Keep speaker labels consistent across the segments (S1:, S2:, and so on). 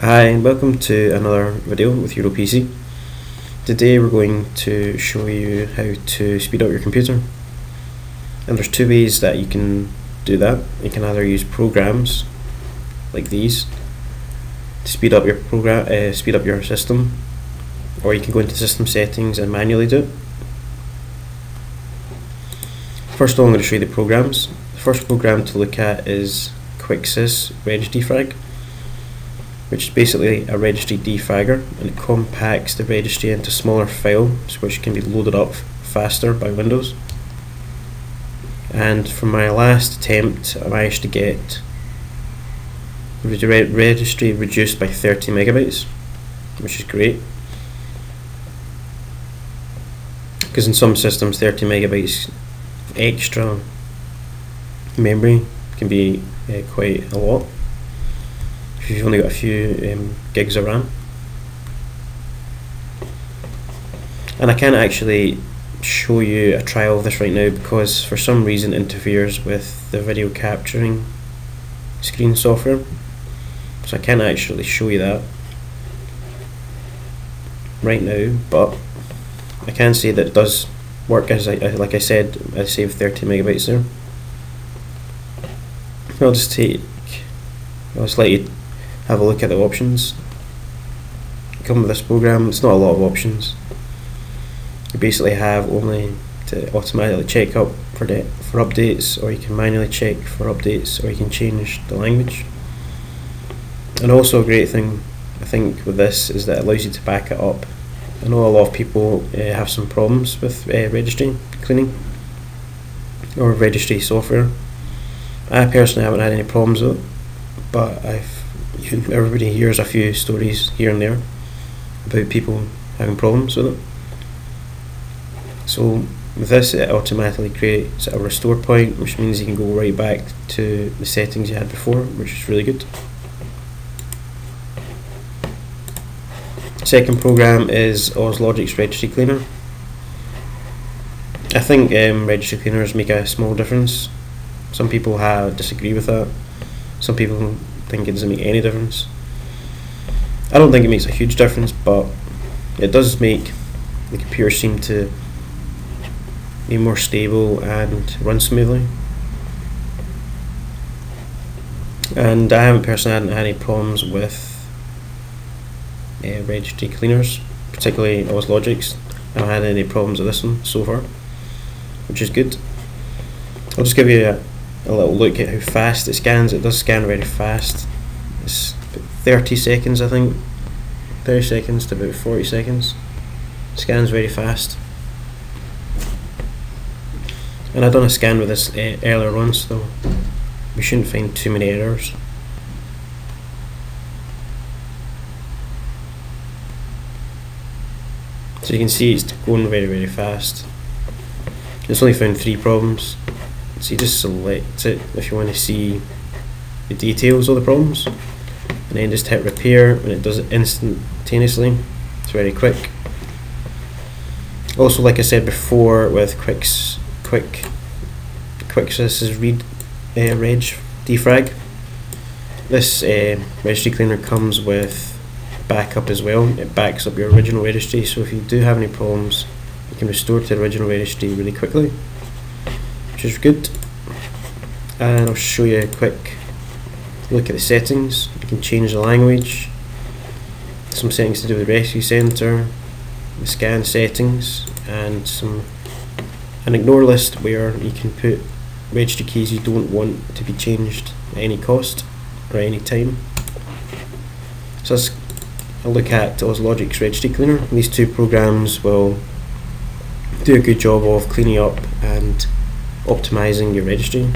S1: Hi and welcome to another video with EuroPC. Today we're going to show you how to speed up your computer, and there's two ways that you can do that. You can either use programs like these to speed up your system, or you can go into system settings and manually do it. First of all, I'm going to show you the programs. The first program to look at is QuickSys regdefrag, which is basically a registry defragger, and it compacts the registry into smaller files which can be loaded up faster by Windows. And from my last attempt I managed to get the registry reduced by 30 megabytes, which is great, because in some systems 30 megabytes extra memory can be quite a lot if you've only got a few gigs of RAM. And I can't actually show you a trial of this right now because for some reason it interferes with the video capturing screen software, so I can't actually show you that right now, but I can say that it does work. Like I said, I saved 30 megabytes there. I'll just let you have a look at the options. Come with this program, it's not a lot of options. You basically have only to automatically check up for updates, or you can manually check for updates, or you can change the language. And also a great thing I think with this is that it allows you to back it up. I know a lot of people have some problems with registry cleaning or registry software. I personally haven't had any problems with it, but everybody hears a few stories here and there about people having problems with it. So with this, it automatically creates a restore point, which means you can go right back to the settings you had before, which is really good. Second program is Logic's Registry Cleaner. I think registry cleaners make a small difference. Some people disagree with that. Some people think it doesn't make any difference. I don't think it makes a huge difference, but it does make the computer seem to be more stable and run smoothly. And I haven't personally had any problems with registry cleaners, particularly Logic's. I haven't had any problems with this one so far, which is good. I'll just give you a little look at how fast it scans. It does scan very fast. It's about 30 seconds, I think. 30 seconds to about 40 seconds. It scans very fast. And I've done a scan with this earlier on, so we shouldn't find too many errors. So you can see it's going very fast. It's only found 3 problems. So you just select it if you want to see the details of the problems, and then just hit repair, and it does it instantaneously. It's very quick. Also, like I said before, with QuickSys reg defrag, this registry cleaner comes with backup as well. It backs up your original registry, so if you do have any problems, you can restore to the original registry really quickly, which is good. And I'll show you a quick look at the settings. You can change the language, some settings to do with the rescue center, the scan settings, and an ignore list where you can put registry keys you don't want to be changed at any cost or any time. So let's look at Logic's Registry Cleaner. These two programs will do a good job of cleaning up and optimizing your registry.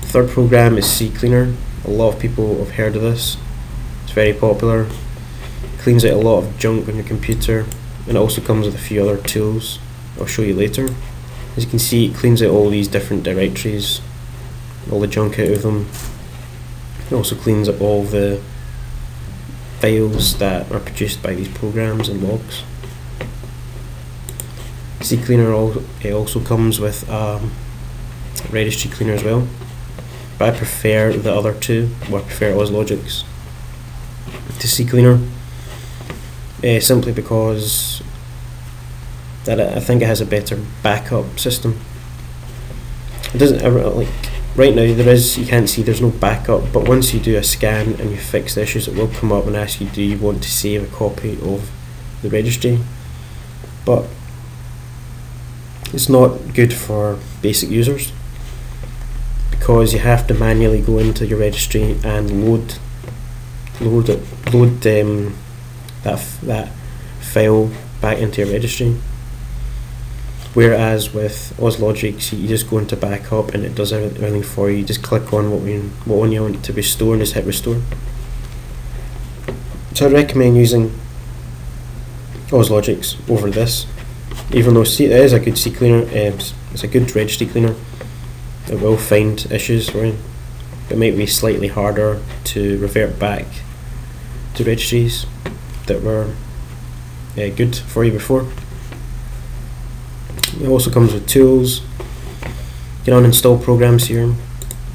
S1: The third program is CCleaner. A lot of people have heard of this. It's very popular. It cleans out a lot of junk on your computer, and it also comes with a few other tools I'll show you later. As you can see, it cleans out all these different directories, all the junk out of them. It also cleans up all the files that are produced by these programs and logs. CCleaner also comes with a registry cleaner as well, but I prefer the other two. I prefer Logic's. to CCleaner, simply because that I think it has a better backup system. It doesn't like right now you can't see there's no backup, but once you do a scan and you fix the issues, it will come up and ask you, do you want to save a copy of the registry? But it's not good for basic users, because you have to manually go into your registry and load that file back into your registry. Whereas with OzLogix, you just go into backup and it does everything for you. You just click on what one you want to restore and just hit restore. So I recommend using OzLogix over this, even though it is a good CCleaner, it's a good registry cleaner. It will find issues for you. It might be slightly harder to revert back to registries that were good for you before. It also comes with tools. You can uninstall programs here.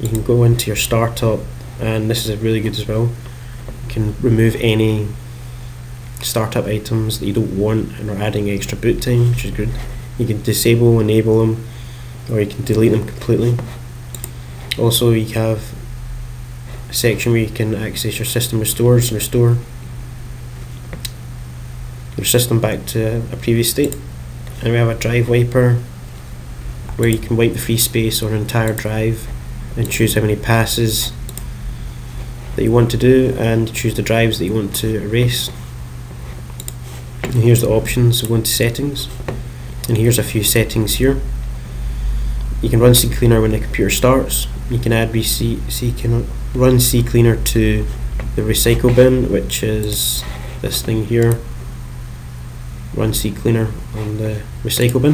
S1: You can go into your startup, and this is really good as well. You can remove any startup items that you don't want and are adding extra boot time, which is good. You can disable, enable them, or you can delete them completely. Also, you have a section where you can access your system restores and restore your system back to a previous state. And we have a drive wiper where you can wipe the free space on an entire drive and choose how many passes that you want to do, and choose the drives that you want to erase. And here's the options. So go into settings, and here's a few settings here. You can run CCleaner when the computer starts. You can add run CCleaner to the recycle bin, which is this thing here. Run CCleaner on the recycle bin.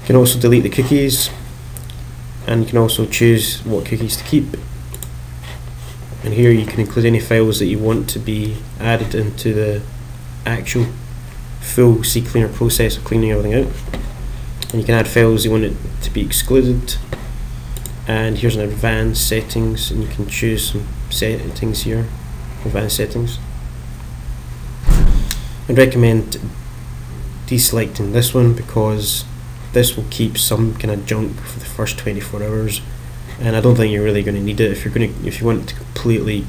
S1: You can also delete the cookies, and you can also choose what cookies to keep. And here you can include any files that you want to be added into the actual full CCleaner process of cleaning everything out. And you can add files you want it to be excluded. And here's an advanced settings, and you can choose some settings here. Advanced settings. I'd recommend deselecting this one, because this will keep some kind of junk for the first 24 hours, and I don't think you're really going to need it. If you want to completely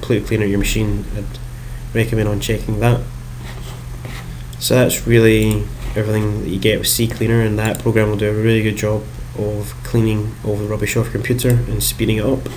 S1: clean out your machine, I'd recommend unchecking that. So that's really everything that you get with CCleaner, and that program will do a really good job of cleaning all the rubbish off your computer and speeding it up.